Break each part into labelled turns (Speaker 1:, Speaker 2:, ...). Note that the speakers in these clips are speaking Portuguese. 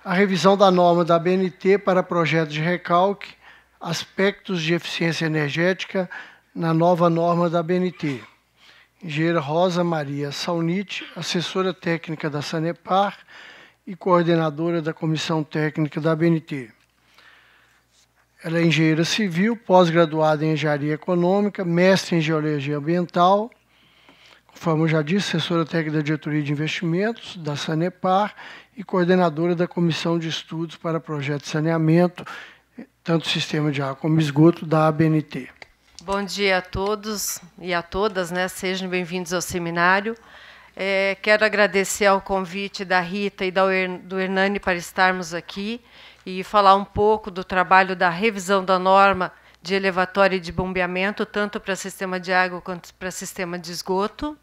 Speaker 1: a revisão da norma da ABNT para projetos de recalque, aspectos de eficiência energética na nova norma da ABNT. Engenheira Rosa Maria Saunite, assessora técnica da Sanepar e coordenadora da Comissão Técnica da ABNT. Ela é engenheira civil, pós-graduada em engenharia econômica, mestre em geologia ambiental, conforme eu já disse, assessora técnica da diretoria de investimentos da Sanepar e coordenadora da Comissão de Estudos para Projetos de Saneamento, tanto sistema de água como esgoto, da ABNT.
Speaker 2: Bom dia a todos e a todas, né? Sejam bem-vindos ao seminário. Quero agradecer ao convite da Rita e do Hernani para estarmos aqui e falar um pouco do trabalho da revisão da norma de elevatório e de bombeamento, tanto para sistema de água quanto para sistema de esgoto.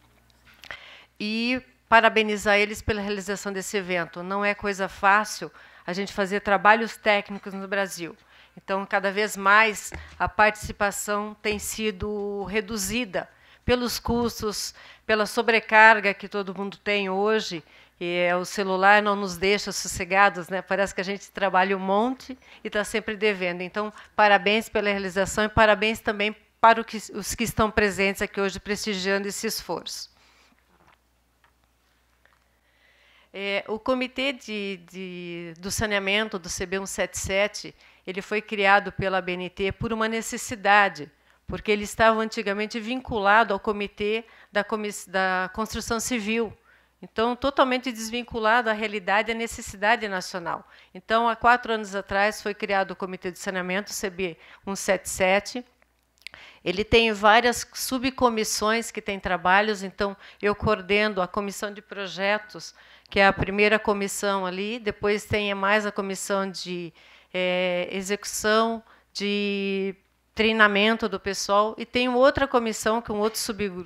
Speaker 2: E parabenizar eles pela realização desse evento. Não é coisa fácil a gente fazer trabalhos técnicos no Brasil. Então, cada vez mais, a participação tem sido reduzida pelos custos, pela sobrecarga que todo mundo tem hoje. E o celular não nos deixa sossegados, né? Parece que a gente trabalha um monte e está sempre devendo. Então, parabéns pela realização e parabéns também para os que estão presentes aqui hoje prestigiando esse esforço. O Comitê do Saneamento do CB 177, ele foi criado pela ABNT por uma necessidade, porque ele estava antigamente vinculado ao Comitê da Construção Civil, então totalmente desvinculado à realidade e à necessidade nacional. Então, há 4 anos atrás, foi criado o Comitê de Saneamento, CB 177. Ele tem várias subcomissões que têm trabalhos, então eu coordeno a Comissão de Projetos, que é a primeira comissão ali, depois tem mais a comissão de execução, de treinamento do pessoal, e tem outra comissão, que é um outro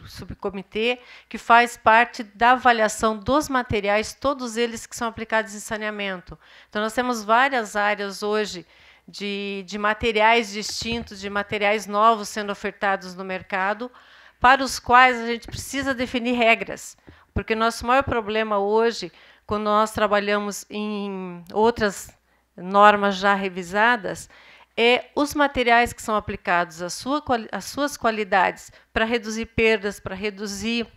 Speaker 2: subcomitê, que faz parte da avaliação dos materiais, todos eles que são aplicados em saneamento. Então, nós temos várias áreas hoje de materiais distintos, de materiais novos sendo ofertados no mercado, para os quais a gente precisa definir regras. Porque nosso maior problema hoje, quando nós trabalhamos em outras normas já revisadas, é os materiais que são aplicados às suas qualidades para reduzir perdas, para reduzir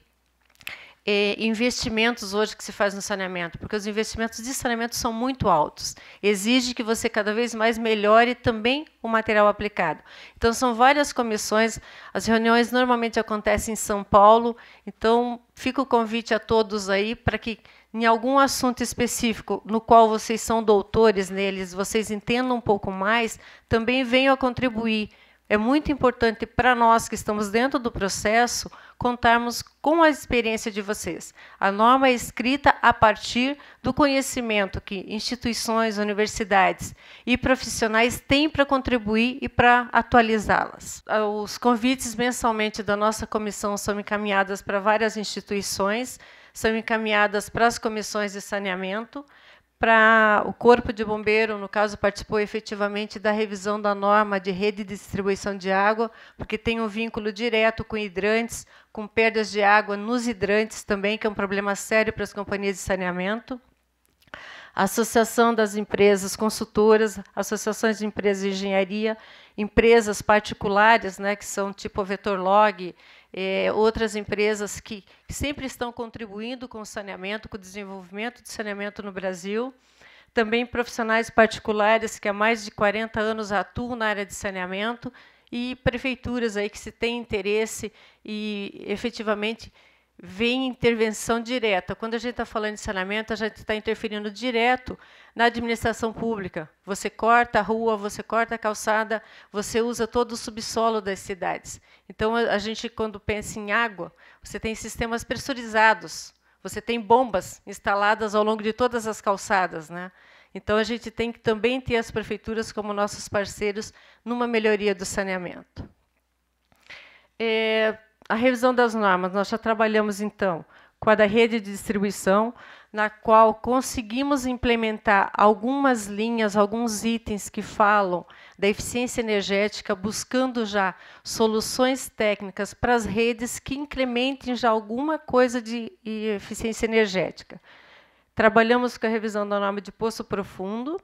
Speaker 2: investimentos hoje que se faz no saneamento, porque os investimentos de saneamento são muito altos. Exige que você cada vez mais melhore também o material aplicado. Então, são várias comissões, as reuniões normalmente acontecem em São Paulo, então fica o convite a todos aí para que, em algum assunto específico, no qual vocês são doutores neles, vocês entendam um pouco mais, também venham a contribuir. É muito importante para nós que estamos dentro do processo contarmos com a experiência de vocês. A norma é escrita a partir do conhecimento que instituições, universidades e profissionais têm para contribuir e para atualizá-las. Os convites mensalmente da nossa comissão são encaminhados para várias instituições, são encaminhadas para as comissões de saneamento, para o Corpo de Bombeiro, no caso, participou efetivamente da revisão da norma de rede de distribuição de água, porque tem um vínculo direto com hidrantes, com perdas de água nos hidrantes também, que é um problema sério para as companhias de saneamento. A Associação das Empresas Consultoras, associações de empresas de engenharia, empresas particulares, né, que são tipo a Vetorlog, outras empresas que sempre estão contribuindo com o saneamento, com o desenvolvimento de saneamento no Brasil. Também profissionais particulares que há mais de 40 anos atuam na área de saneamento e prefeituras aí que se têm interesse e efetivamente vem intervenção direta. Quando a gente está falando de saneamento, a gente está interferindo direto na administração pública. Você corta a rua, você corta a calçada, você usa todo o subsolo das cidades. Então, a gente, quando pensa em água, você tem sistemas pressurizados, você tem bombas instaladas ao longo de todas as calçadas, né? Então, a gente tem que também ter as prefeituras como nossos parceiros numa melhoria do saneamento. A revisão das normas, nós já trabalhamos, então, com a da rede de distribuição, na qual conseguimos implementar algumas linhas, alguns itens que falam da eficiência energética, buscando já soluções técnicas para as redes que incrementem já alguma coisa de eficiência energética. Trabalhamos com a revisão da norma de poço profundo.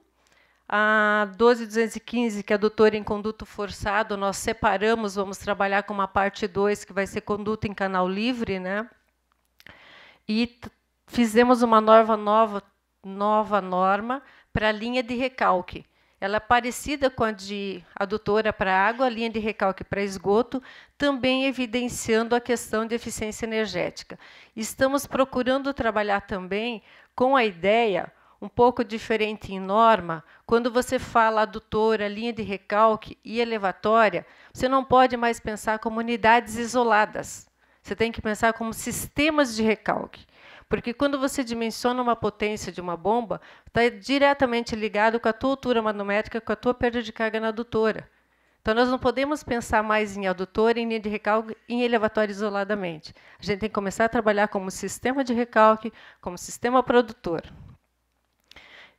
Speaker 2: A 12.215, que é adutora em conduto forçado, nós separamos, vamos trabalhar com uma parte 2, que vai ser conduto em canal livre, né? E fizemos uma nova norma para a linha de recalque. Ela é parecida com a de adutora para água, a linha de recalque para esgoto, também evidenciando a questão de eficiência energética. Estamos procurando trabalhar também com a ideia um pouco diferente em norma. Quando você fala adutora, linha de recalque e elevatória, você não pode mais pensar como unidades isoladas. Você tem que pensar como sistemas de recalque. Porque quando você dimensiona uma potência de uma bomba, está diretamente ligado com a tua altura manométrica, com a tua perda de carga na adutora. Então, nós não podemos pensar mais em adutora, em linha de recalque, em elevatória isoladamente. A gente tem que começar a trabalhar como sistema de recalque, como sistema produtor.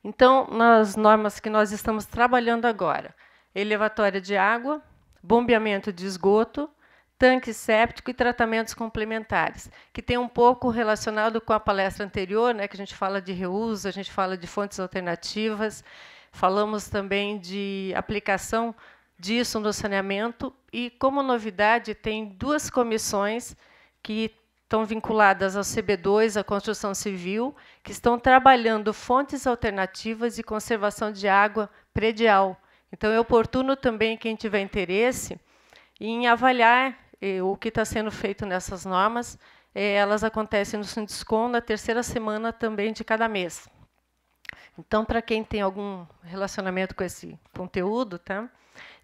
Speaker 2: Então, nas normas que nós estamos trabalhando agora, elevatória de água, bombeamento de esgoto, tanque séptico e tratamentos complementares, que tem um pouco relacionado com a palestra anterior, né, que a gente fala de reuso, a gente fala de fontes alternativas, falamos também de aplicação disso no saneamento, e, como novidade, tem 2 comissões que estão vinculadas ao CB2, à construção civil, que estão trabalhando fontes alternativas e conservação de água predial. Então, é oportuno também, quem tiver interesse, em avaliar o que está sendo feito nessas normas. Elas acontecem no Sinduscom na 3ª semana também de cada mês. Então, para quem tem algum relacionamento com esse conteúdo, tá?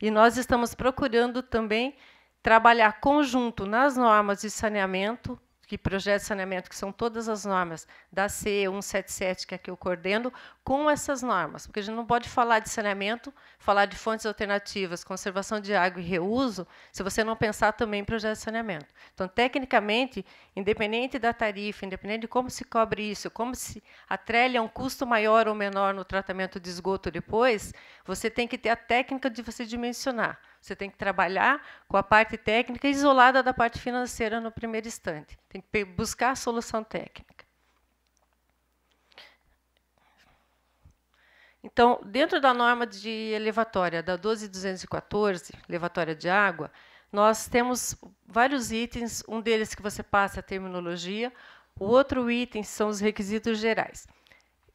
Speaker 2: E nós estamos procurando também trabalhar conjunto nas normas de saneamento, que projeto de saneamento, que são todas as normas da CE 177, que é que eu coordeno, com essas normas. Porque a gente não pode falar de saneamento, falar de fontes alternativas, conservação de água e reuso, se você não pensar também em projeto de saneamento. Então, tecnicamente, independente da tarifa, independente de como se cobre isso, como se atrelha a um custo maior ou menor no tratamento de esgoto depois, você tem que ter a técnica de você dimensionar. Você tem que trabalhar com a parte técnica isolada da parte financeira no primeiro instante. Tem que buscar a solução técnica. Então, dentro da norma de elevatória, da 12.214, elevatória de água, nós temos vários itens, um deles que você passa a terminologia, o outro item são os requisitos gerais.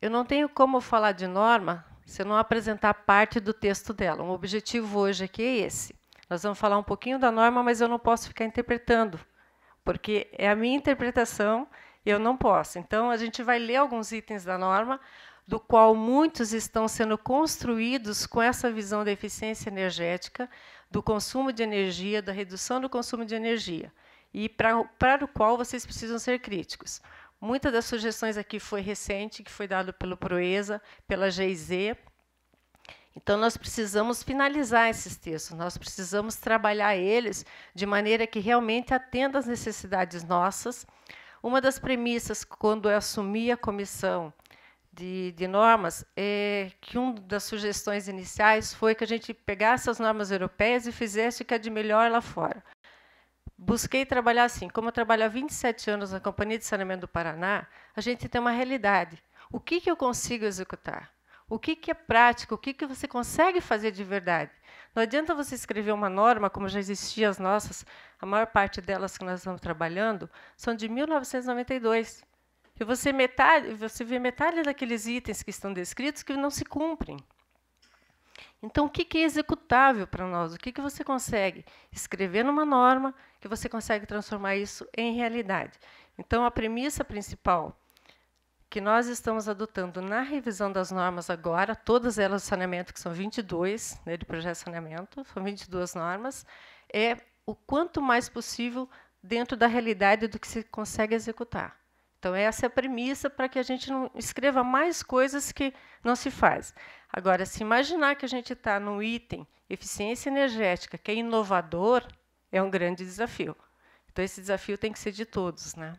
Speaker 2: Eu não tenho como falar de norma se eu não apresentar parte do texto dela. Um objetivo hoje aqui é esse. Nós vamos falar um pouquinho da norma, mas eu não posso ficar interpretando, porque é a minha interpretação e eu não posso. Então, a gente vai ler alguns itens da norma, do qual muitos estão sendo construídos com essa visão da eficiência energética, do consumo de energia, da redução do consumo de energia, e para o qual vocês precisam ser críticos. Muitas das sugestões aqui foi recente, que foi dado pelo Proesa, pela GIZ. Então, nós precisamos finalizar esses textos, nós precisamos trabalhar eles de maneira que realmente atenda às necessidades nossas. Uma das premissas, quando eu assumi a comissão de normas, é que uma das sugestões iniciais foi que a gente pegasse as normas europeias e fizesse o que é de melhor lá fora. Busquei trabalhar assim. Como eu trabalho há 27 anos na Companhia de Saneamento do Paraná, a gente tem uma realidade. O que eu consigo executar? O que é prático? O que você consegue fazer de verdade? Não adianta você escrever uma norma, como já existia as nossas, a maior parte delas que nós estamos trabalhando, são de 1992. E você vê metade daqueles itens que estão descritos que não se cumprem. Então, o que é executável para nós? O que você consegue escrever numa norma que você consegue transformar isso em realidade? Então, a premissa principal que nós estamos adotando na revisão das normas agora, todas elas de saneamento, que são 22, né, de projeto de saneamento, são 22 normas, é o quanto mais possível dentro da realidade do que se consegue executar. Então, essa é a premissa para que a gente não escreva mais coisas que não se faz. Agora, se imaginar que a gente está num item eficiência energética, que é inovador, é um grande desafio. Então, esse desafio tem que ser de todos, né?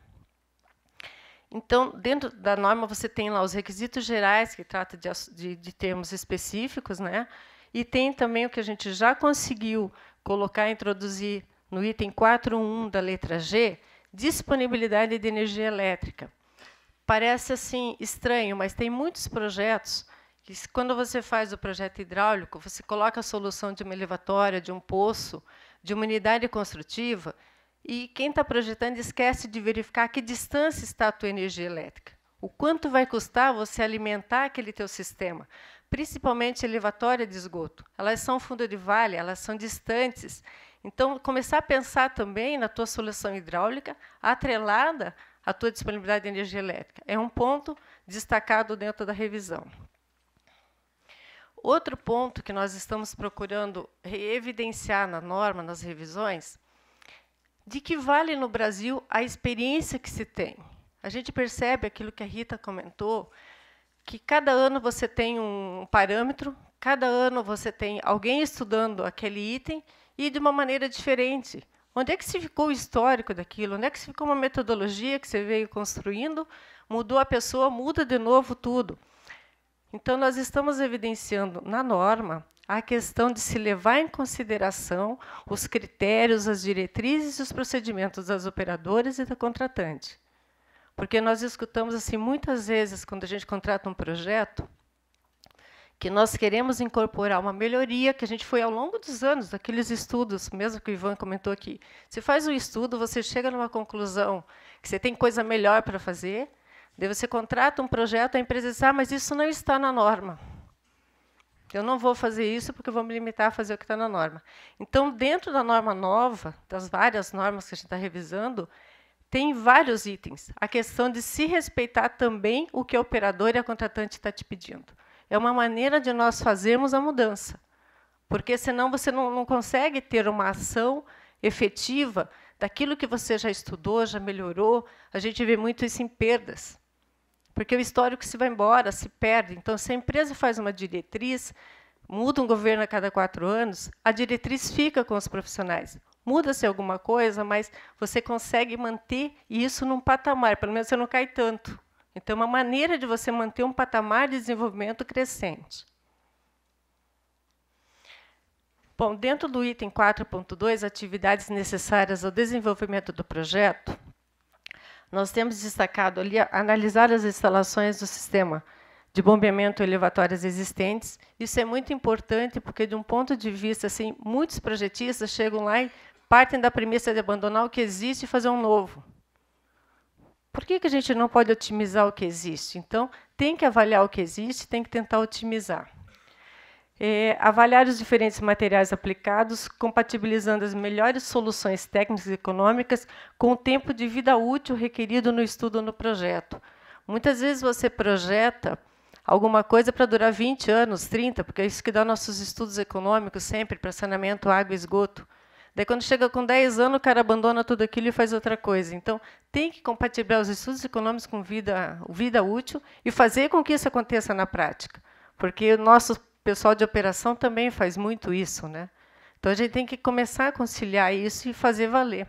Speaker 2: Então, dentro da norma, você tem lá os requisitos gerais, que trata de termos específicos, né? E tem também o que a gente já conseguiu colocar, introduzir no item 4.1 da letra G, disponibilidade de energia elétrica. parece assim estranho, mas tem muitos projetos que, quando você faz o projeto hidráulico, você coloca a solução de uma elevatória, de um poço, de uma unidade construtiva, e quem está projetando esquece de verificar a que distância está a tua energia elétrica. O quanto vai custar você alimentar aquele teu sistema, principalmente elevatória de esgoto. Elas são fundo de vale, elas são distantes. Então, começar a pensar também na tua solução hidráulica atrelada à tua disponibilidade de energia elétrica. É um ponto destacado dentro da revisão. Outro ponto que nós estamos procurando evidenciar na norma, nas revisões, de que vale no Brasil a experiência que se tem. A gente percebe aquilo que a Rita comentou, que cada ano você tem um parâmetro, cada ano você tem alguém estudando aquele item e de uma maneira diferente. Onde é que se ficou o histórico daquilo? Onde é que se ficou uma metodologia que você veio construindo? Mudou a pessoa, muda de novo tudo. Então, nós estamos evidenciando na norma a questão de se levar em consideração os critérios, as diretrizes e os procedimentos das operadoras e da contratante. Porque nós escutamos assim muitas vezes, quando a gente contrata um projeto, que nós queremos incorporar uma melhoria que a gente foi ao longo dos anos, daqueles estudos, mesmo que o Ivan comentou aqui. Você faz um estudo, você chega numa conclusão que você tem coisa melhor para fazer, daí você contrata um projeto, a empresa diz, mas isso não está na norma. Eu não vou fazer isso porque eu vou me limitar a fazer o que está na norma. Então, dentro da norma nova, das várias normas que a gente está revisando, tem vários itens. A questão de se respeitar também o que a operadora e a contratante está te pedindo. É uma maneira de nós fazermos a mudança. Porque, senão, você não consegue ter uma ação efetiva daquilo que você já estudou, já melhorou. A gente vê muito isso em perdas. Porque o histórico se vai embora, se perde. Então, se a empresa faz uma diretriz, muda um governo a cada 4 anos, a diretriz fica com os profissionais. Muda-se alguma coisa, mas você consegue manter isso num patamar, pelo menos você não cai tanto. Então, é uma maneira de você manter um patamar de desenvolvimento crescente. Bom, dentro do item 4.2, atividades necessárias ao desenvolvimento do projeto, nós temos destacado ali analisar as instalações do sistema de bombeamento elevatórias existentes. Isso é muito importante, porque, de um ponto de vista, assim, muitos projetistas chegam lá e partem da premissa de abandonar o que existe e fazer um novo. Por que a gente não pode otimizar o que existe? Então, tem que avaliar o que existe, tem que tentar otimizar. Avaliar os diferentes materiais aplicados, compatibilizando as melhores soluções técnicas e econômicas com o tempo de vida útil requerido no estudo ou no projeto. Muitas vezes você projeta alguma coisa para durar 20 anos, 30, porque é isso que dá nossos estudos econômicos sempre, para saneamento, água e esgoto. Daí, quando chega com 10 anos, o cara abandona tudo aquilo e faz outra coisa. Então, tem que compatibilizar os estudos econômicos com vida útil e fazer com que isso aconteça na prática. Porque o nosso pessoal de operação também faz muito isso, né? Então, a gente tem que começar a conciliar isso e fazer valer.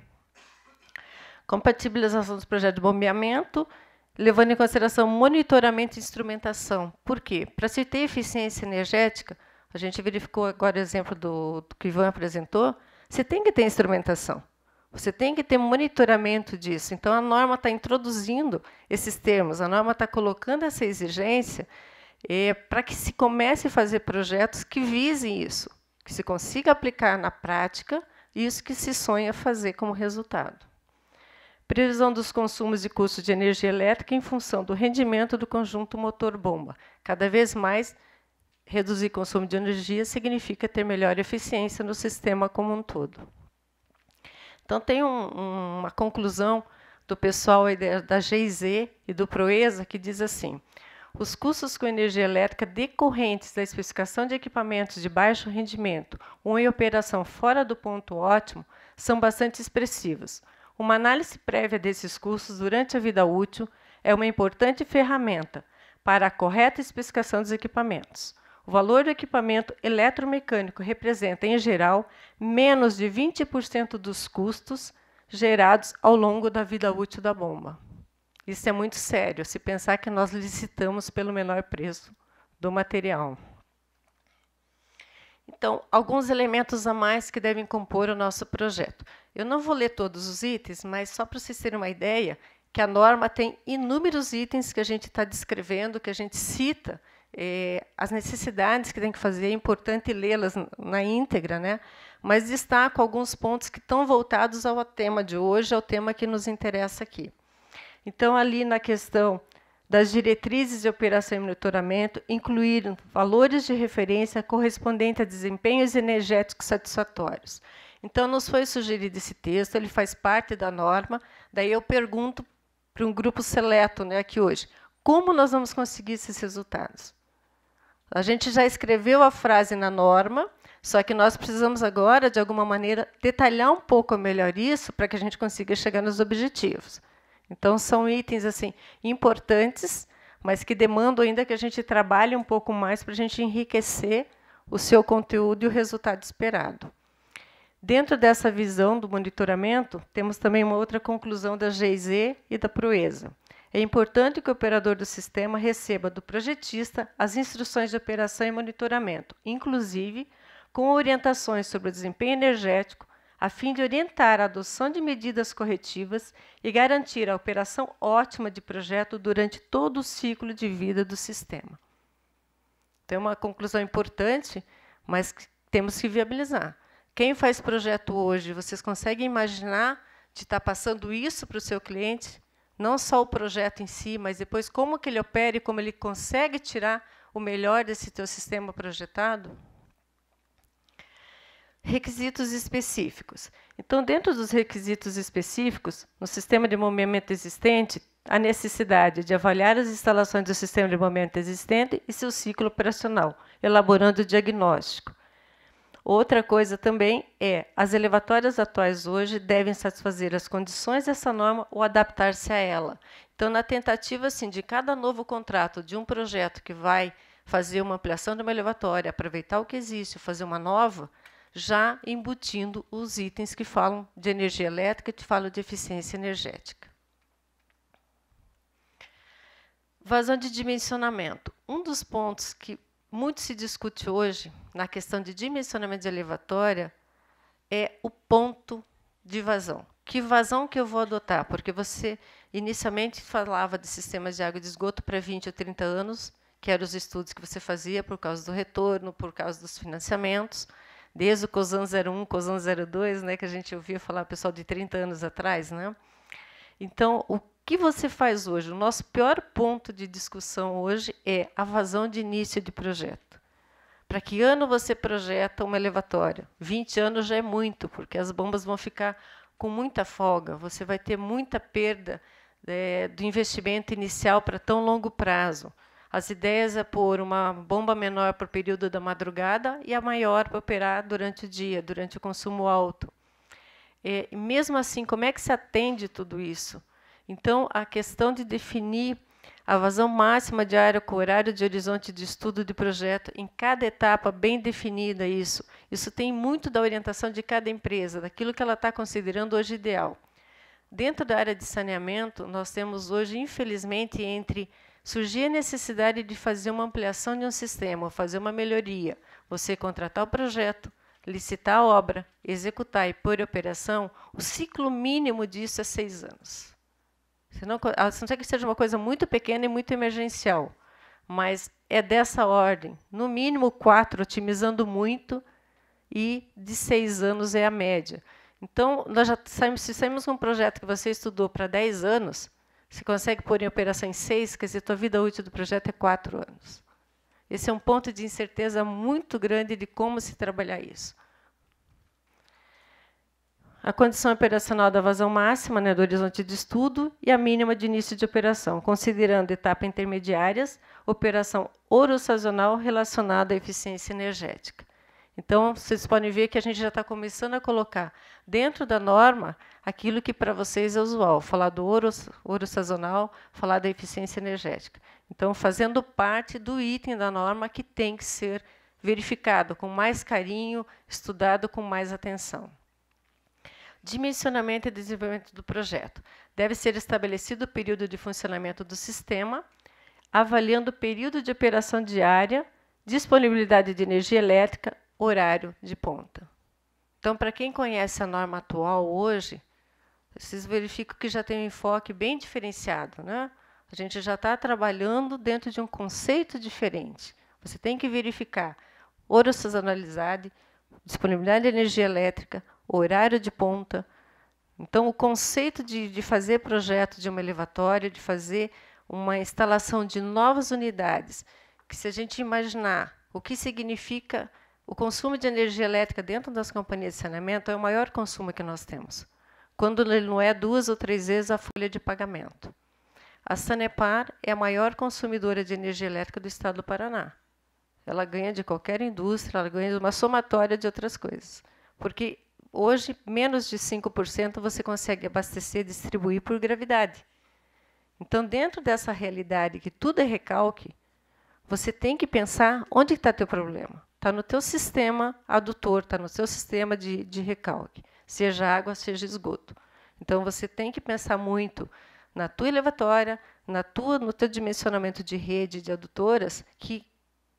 Speaker 2: Compatibilização dos projetos de bombeamento, levando em consideração monitoramento e instrumentação. Por quê? Para se ter eficiência energética, a gente verificou agora o exemplo do que o Ivan apresentou, você tem que ter instrumentação. Você tem que ter monitoramento disso. Então, a norma está introduzindo esses termos, a norma está colocando essa exigência para que se comece a fazer projetos que visem isso, que se consiga aplicar na prática isso que se sonha fazer como resultado. Previsão dos consumos e custos de energia elétrica em função do rendimento do conjunto motor-bomba. Cada vez mais, reduzir consumo de energia significa ter melhor eficiência no sistema como um todo. Então, tem uma conclusão do pessoal da GIZ e do Proesa que diz assim: os custos com energia elétrica decorrentes da especificação de equipamentos de baixo rendimento ou em operação fora do ponto ótimo são bastante expressivos. Uma análise prévia desses custos durante a vida útil é uma importante ferramenta para a correta especificação dos equipamentos. O valor do equipamento eletromecânico representa, em geral, menos de 20% dos custos gerados ao longo da vida útil da bomba. Isso é muito sério, se pensar que nós licitamos pelo menor preço do material. Então, alguns elementos a mais que devem compor o nosso projeto. Eu não vou ler todos os itens, mas só para vocês terem uma ideia, que a norma tem inúmeros itens que a gente está descrevendo, que a gente cita, as necessidades que tem que fazer, é importante lê-las na íntegra, né? Mas destaco alguns pontos que estão voltados ao tema de hoje, ao tema que nos interessa aqui. Então, ali na questão das diretrizes de operação e monitoramento, incluir valores de referência correspondentes a desempenhos energéticos satisfatórios. Então, nos foi sugerido esse texto, ele faz parte da norma, daí eu pergunto para um grupo seleto, né, aqui hoje, como nós vamos conseguir esses resultados? A gente já escreveu a frase na norma, só que nós precisamos agora, de alguma maneira, detalhar um pouco melhor isso para que a gente consiga chegar nos objetivos. Então, são itens assim importantes, mas que demandam ainda que a gente trabalhe um pouco mais para a gente enriquecer o seu conteúdo e o resultado esperado. Dentro dessa visão do monitoramento, temos também uma outra conclusão da GIZ e da Proesa. É importante que o operador do sistema receba do projetista as instruções de operação e monitoramento, inclusive com orientações sobre o desempenho energético, a fim de orientar a adoção de medidas corretivas e garantir a operação ótima de projeto durante todo o ciclo de vida do sistema. Então, é uma conclusão importante, mas que temos que viabilizar. Quem faz projeto hoje, vocês conseguem imaginar de estar passando isso para o seu cliente? Não só o projeto em si, mas depois como que ele opera e como ele consegue tirar o melhor desse teu sistema projetado? Requisitos específicos. Então, dentro dos requisitos específicos, no sistema de bombeamento existente, a necessidade de avaliar as instalações do sistema de bombeamento existente e seu ciclo operacional, elaborando o diagnóstico. Outra coisa também é, as elevatórias atuais hoje devem satisfazer as condições dessa norma ou adaptar-se a ela. Então, na tentativa assim, de cada novo contrato de um projeto que vai fazer uma ampliação de uma elevatória, aproveitar o que existe, fazer uma nova, já embutindo os itens que falam de energia elétrica e que falam de eficiência energética. Vazão de dimensionamento. Um dos pontos que muito se discute hoje, na questão de dimensionamento de elevatória, é o ponto de vazão. Que vazão que eu vou adotar? Porque você inicialmente falava de sistemas de água e de esgoto para 20 ou 30 anos, que eram os estudos que você fazia por causa do retorno, por causa dos financiamentos, desde o COSAN 01, COSAN 02, né, que a gente ouvia falar, pessoal de 30 anos atrás. Né? Então, o que você faz hoje? O nosso pior ponto de discussão hoje é a vazão de início de projeto. Para que ano você projeta uma elevatória? 20 anos já é muito, porque as bombas vão ficar com muita folga. Você vai ter muita perda do investimento inicial para tão longo prazo. As ideias é pôr uma bomba menor para o período da madrugada e a maior para operar durante o dia, durante o consumo alto. E mesmo assim, como é que se atende tudo isso? Então, a questão de definir a vazão máxima de área com horário de horizonte de estudo de projeto, em cada etapa bem definida isso. Isso tem muito da orientação de cada empresa, daquilo que ela está considerando hoje ideal. Dentro da área de saneamento, nós temos hoje, infelizmente, entre surgir a necessidade de fazer uma ampliação de um sistema, fazer uma melhoria, você contratar o projeto, licitar a obra, executar e pôr em operação, o ciclo mínimo disso é 6 anos. Não sei que seja uma coisa muito pequena e muito emergencial, mas é dessa ordem. No mínimo 4, otimizando muito, e de 6 anos é a média. Então, nós já se saímos com um projeto que você estudou para 10 anos, você consegue pôr em operação em 6, quer dizer, a vida útil do projeto é 4 anos. Esse é um ponto de incerteza muito grande de como se trabalhar isso. A condição operacional da vazão máxima, né, do horizonte de estudo, e a mínima de início de operação, considerando etapas intermediárias, operação oro-sazonal relacionada à eficiência energética. Então, vocês podem ver que a gente já está começando a colocar dentro da norma aquilo que para vocês é usual, falar do ouro sazonal, falar da eficiência energética. Então, fazendo parte do item da norma que tem que ser verificado com mais carinho, estudado com mais atenção. Dimensionamento e desenvolvimento do projeto. Deve ser estabelecido o período de funcionamento do sistema, avaliando o período de operação diária, disponibilidade de energia elétrica, horário de ponta. Então, para quem conhece a norma atual hoje, vocês verificam que já tem um enfoque bem diferenciado, né? A gente já está trabalhando dentro de um conceito diferente. Você tem que verificar hora sazonalidade, disponibilidade de energia elétrica, horário de ponta. Então, o conceito de fazer projeto de uma elevatória, de fazer uma instalação de novas unidades, que se a gente imaginar o que significa o consumo de energia elétrica dentro das companhias de saneamento, é o maior consumo que nós temos, quando ele não é 2 ou 3 vezes a folha de pagamento. A Sanepar é a maior consumidora de energia elétrica do estado do Paraná. Ela ganha de qualquer indústria, ela ganha de uma somatória de outras coisas. Porque hoje, menos de 5% você consegue abastecer e distribuir por gravidade. Então, dentro dessa realidade que tudo é recalque, você tem que pensar onde está teu problema. Está no teu sistema adutor, está no teu sistema de recalque, seja água, seja esgoto. Então, você tem que pensar muito na tua elevatória, no teu dimensionamento de rede de adutoras, que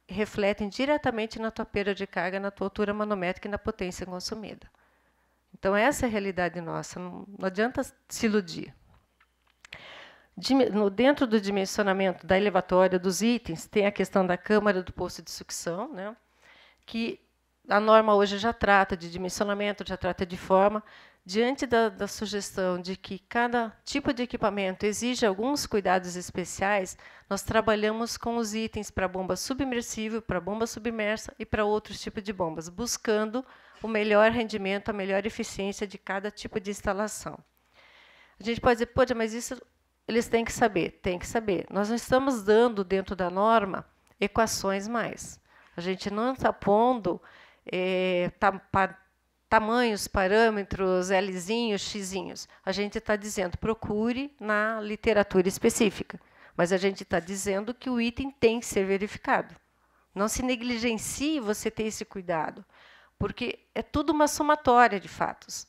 Speaker 2: refletem diretamente na tua perda de carga, na tua altura manométrica e na potência consumida. Então, essa é a realidade nossa, não adianta se iludir. Dentro do dimensionamento da elevatória, dos itens, tem a questão da câmara do poço de sucção, né, que a norma hoje já trata de dimensionamento, já trata de forma. Diante da sugestão de que cada tipo de equipamento exige alguns cuidados especiais, nós trabalhamos com os itens para bomba submersível, para bomba submersa e para outros tipos de bombas, buscando o melhor rendimento, a melhor eficiência de cada tipo de instalação. A gente pode dizer, poxa, mas isso eles têm que saber. Tem que saber. Nós não estamos dando, dentro da norma, equações mais. A gente não está pondo tamanhos, parâmetros, Lzinhos, Xzinhos. A gente está dizendo, procure na literatura específica. Mas a gente está dizendo que o item tem que ser verificado. Não se negligencie você ter esse cuidado, porque é tudo uma somatória de fatos.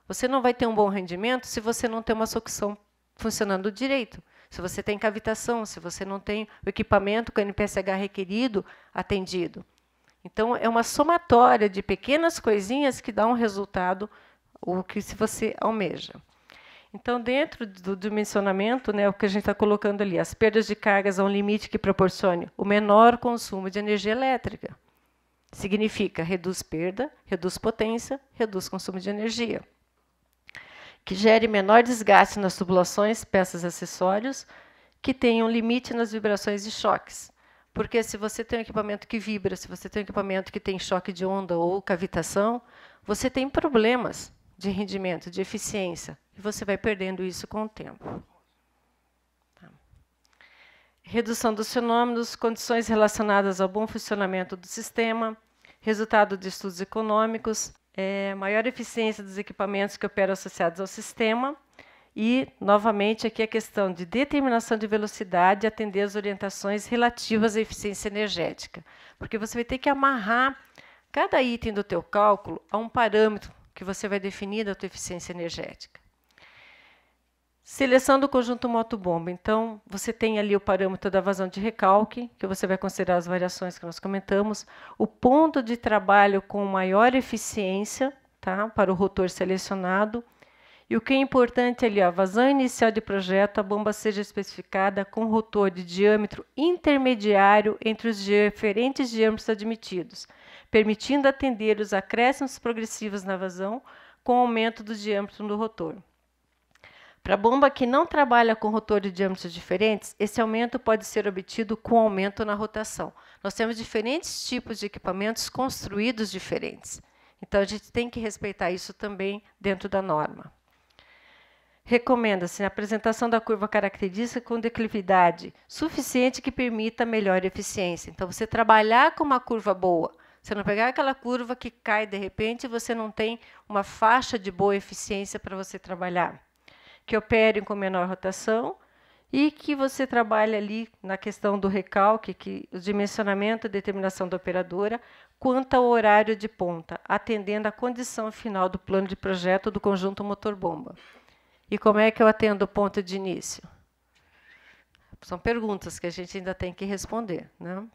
Speaker 2: Você não vai ter um bom rendimento se você não tem uma sucção funcionando direito, se você tem cavitação, se você não tem o equipamento com o NPSH requerido atendido. Então, é uma somatória de pequenas coisinhas que dá um resultado, o que se você almeja. Então, dentro do dimensionamento, né, o que a gente está colocando ali, as perdas de cargas a um limite que proporcione o menor consumo de energia elétrica. Significa reduz perda, reduz potência, reduz consumo de energia. Que gere menor desgaste nas tubulações, peças e acessórios, que tenha um limite nas vibrações e choques. Porque se você tem um equipamento que vibra, se você tem um equipamento que tem choque de onda ou cavitação, você tem problemas de rendimento, de eficiência, e você vai perdendo isso com o tempo. Tá. Redução dos fenômenos, condições relacionadas ao bom funcionamento do sistema, resultado de estudos econômicos, maior eficiência dos equipamentos que operam associados ao sistema e, novamente, aqui a questão de determinação de velocidade e atender às orientações relativas à eficiência energética. Porque você vai ter que amarrar cada item do teu cálculo a um parâmetro que você vai definir da tua eficiência energética. Seleção do conjunto motobomba. Então, você tem ali o parâmetro da vazão de recalque, que você vai considerar as variações que nós comentamos, o ponto de trabalho com maior eficiência, tá, para o rotor selecionado, e o que é importante ali, a vazão inicial de projeto, a bomba seja especificada com rotor de diâmetro intermediário entre os diferentes diâmetros admitidos, permitindo atender os acréscimos progressivos na vazão com aumento do diâmetro do rotor. Para a bomba que não trabalha com rotor de diâmetros diferentes, esse aumento pode ser obtido com aumento na rotação. Nós temos diferentes tipos de equipamentos construídos diferentes. Então, a gente tem que respeitar isso também dentro da norma. Recomenda-se a apresentação da curva característica com declividade suficiente que permita melhor eficiência. Então, você trabalhar com uma curva boa, você não pegar aquela curva que cai de repente e você não tem uma faixa de boa eficiência para você trabalhar. Que operem com menor rotação e que você trabalhe ali na questão do recalque, que o dimensionamento e determinação da operadora, quanto ao horário de ponta, atendendo à condição final do plano de projeto do conjunto motor-bomba. E como é que eu atendo o ponto de início? São perguntas que a gente ainda tem que responder, né?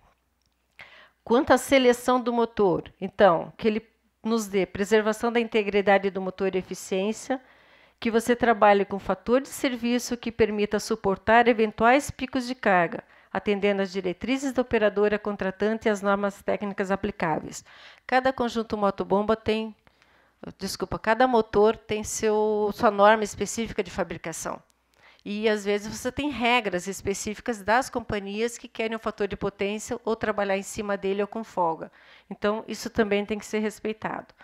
Speaker 2: Quanto à seleção do motor, então, que ele nos dê preservação da integridade do motor e eficiência, que você trabalhe com fator de serviço que permita suportar eventuais picos de carga, atendendo às diretrizes da operadora contratante e às normas técnicas aplicáveis. Cada conjunto motobomba tem, cada motor tem sua norma específica de fabricação. E, às vezes, você tem regras específicas das companhias que querem um fator de potência ou trabalhar em cima dele ou com folga. Então, isso também tem que ser respeitado.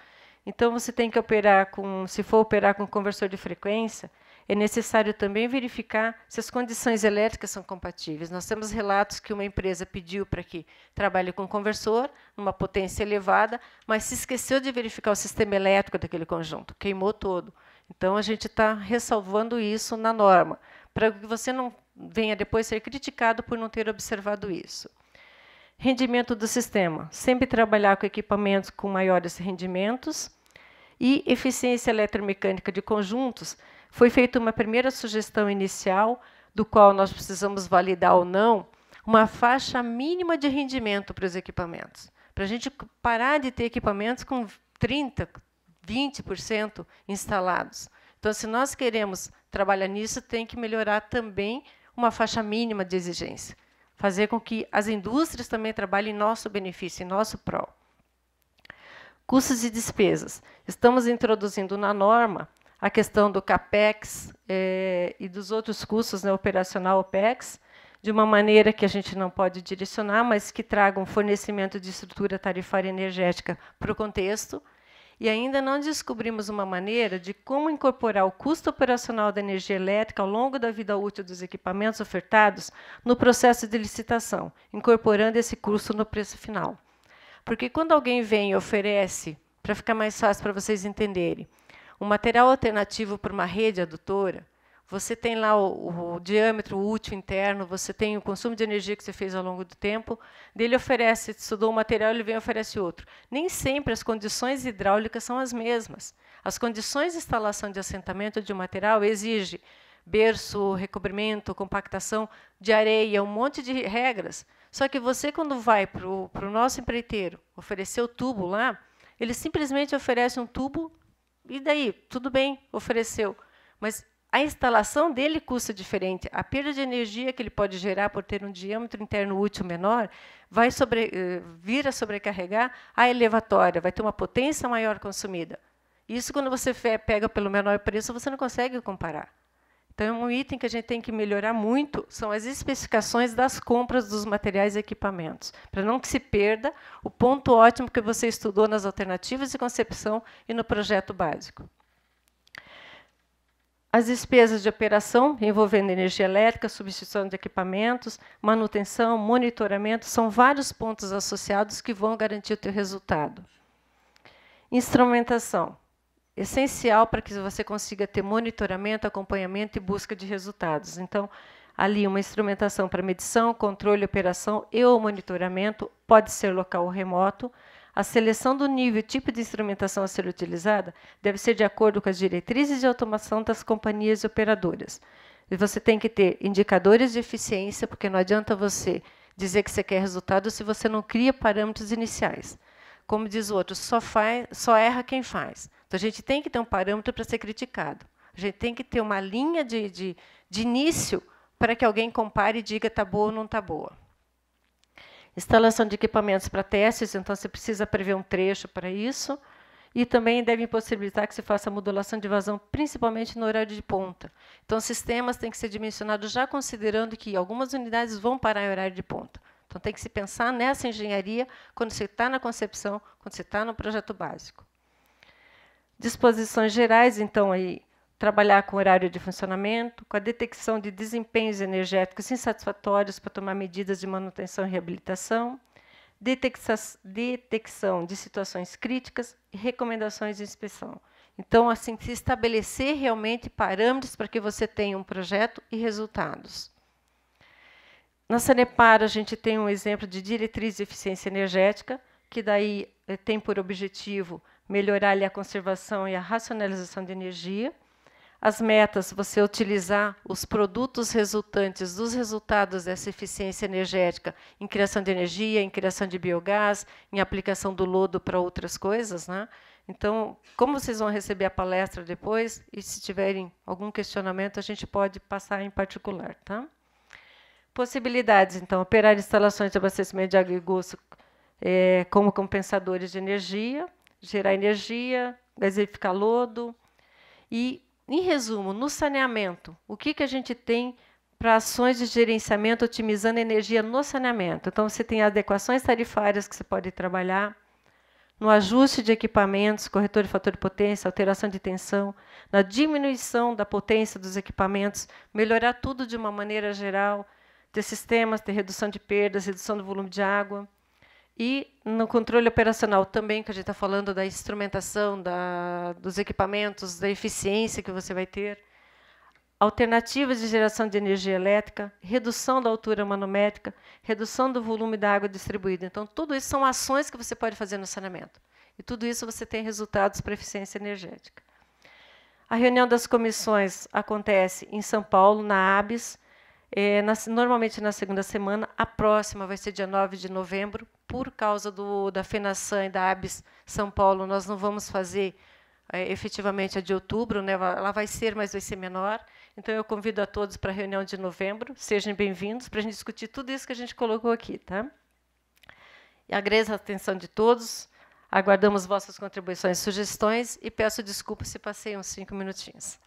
Speaker 2: Então, você tem que operar se for operar com conversor de frequência, é necessário também verificar se as condições elétricas são compatíveis. Nós temos relatos que uma empresa pediu para que trabalhe com conversor, numa potência elevada, mas se esqueceu de verificar o sistema elétrico daquele conjunto, queimou todo. Então, a gente está ressalvando isso na norma, para que você não venha depois ser criticado por não ter observado isso. Rendimento do sistema. Sempre trabalhar com equipamentos com maiores rendimentos. E eficiência eletromecânica de conjuntos. Foi feita uma primeira sugestão inicial, do qual nós precisamos validar ou não, uma faixa mínima de rendimento para os equipamentos. Para a gente parar de ter equipamentos com 30%, 20% instalados. Então, se nós queremos trabalhar nisso, tem que melhorar também uma faixa mínima de exigência. Fazer com que as indústrias também trabalhem em nosso benefício, em nosso prol. Custos e despesas. Estamos introduzindo na norma a questão do CAPEX e dos outros custos, né, operacional OPEX, de uma maneira que a gente não pode direcionar, mas que traga um fornecimento de estrutura tarifária energética para o contexto. E ainda não descobrimos uma maneira de como incorporar o custo operacional da energia elétrica ao longo da vida útil dos equipamentos ofertados no processo de licitação, incorporando esse custo no preço final. Porque quando alguém vem e oferece, para ficar mais fácil para vocês entenderem, um material alternativo para uma rede adutora, você tem lá o diâmetro útil interno, você tem o consumo de energia que você fez ao longo do tempo, dele oferece, estudou um material, ele vem e oferece outro. Nem sempre as condições hidráulicas são as mesmas. As condições de instalação de assentamento de um material exigem berço, recobrimento, compactação de areia, um monte de regras. Só que você, quando vai para o nosso empreiteiro oferecer o tubo lá, ele simplesmente oferece um tubo e daí, tudo bem, ofereceu. Mas a instalação dele custa diferente. A perda de energia que ele pode gerar por ter um diâmetro interno útil menor vai vir a sobrecarregar a elevatória, vai ter uma potência maior consumida. Isso, quando você pega pelo menor preço, você não consegue comparar. Então, um item que a gente tem que melhorar muito são as especificações das compras dos materiais e equipamentos, para não que se perda o ponto ótimo que você estudou nas alternativas de concepção e no projeto básico. As despesas de operação envolvendo energia elétrica, substituição de equipamentos, manutenção, monitoramento, são vários pontos associados que vão garantir o teu resultado. Instrumentação. Essencial para que você consiga ter monitoramento, acompanhamento e busca de resultados. Então, ali uma instrumentação para medição, controle, operação e ou monitoramento, pode ser local ou remoto. A seleção do nível e tipo de instrumentação a ser utilizada deve ser de acordo com as diretrizes de automação das companhias operadoras. E você tem que ter indicadores de eficiência, porque não adianta você dizer que você quer resultado se você não cria parâmetros iniciais. Como diz o outro, só erra quem faz. Então, a gente tem que ter um parâmetro para ser criticado. A gente tem que ter uma linha de início para que alguém compare e diga está boa ou não está boa. Instalação de equipamentos para testes, então você precisa prever um trecho para isso. E também devem possibilitar que se faça modulação de vazão, principalmente no horário de ponta. Então, os sistemas têm que ser dimensionados já considerando que algumas unidades vão parar em horário de ponta. Então, tem que se pensar nessa engenharia quando você está na concepção, quando você está no projeto básico. Disposições gerais, então, aí, trabalhar com horário de funcionamento, com a detecção de desempenhos energéticos insatisfatórios para tomar medidas de manutenção e reabilitação, detecção de situações críticas e recomendações de inspeção. Então, assim, se estabelecer realmente parâmetros para que você tenha um projeto e resultados. Na Sanepar, a gente tem um exemplo de diretriz de eficiência energética, que daí tem por objetivo melhorar ali a conservação e a racionalização de energia. As metas, você utilizar os produtos resultantes dos resultados dessa eficiência energética em criação de energia, em criação de biogás, em aplicação do lodo para outras coisas, né? Então, como vocês vão receber a palestra depois, e se tiverem algum questionamento, a gente pode passar em particular. Tá? Possibilidades, então, operar instalações de abastecimento de água e esgoto como compensadores de energia, gerar energia, gasificar lodo. E, em resumo, no saneamento, o que a gente tem para ações de gerenciamento otimizando a energia no saneamento? Então, você tem adequações tarifárias que você pode trabalhar, no ajuste de equipamentos, corretor de fator de potência, alteração de tensão, na diminuição da potência dos equipamentos, melhorar tudo de uma maneira geral, ter sistemas, ter redução de perdas, redução do volume de água. E no controle operacional também, que a gente está falando da instrumentação, dos equipamentos, da eficiência que você vai ter. Alternativas de geração de energia elétrica, redução da altura manométrica, redução do volume da água distribuída. Então, tudo isso são ações que você pode fazer no saneamento. E tudo isso você tem resultados para eficiência energética. A reunião das comissões acontece em São Paulo, na ABS, normalmente na segunda semana. A próxima vai ser dia 9 de novembro. Por causa da FENASAN e da ABS São Paulo, nós não vamos fazer efetivamente a de outubro, né? Ela vai ser, mas vai ser menor. Então, eu convido a todos para a reunião de novembro. Sejam bem-vindos para a gente discutir tudo isso que a gente colocou aqui. Tá? E agradeço a atenção de todos. Aguardamos vossas contribuições e sugestões. E peço desculpas se passei uns 5 minutinhos.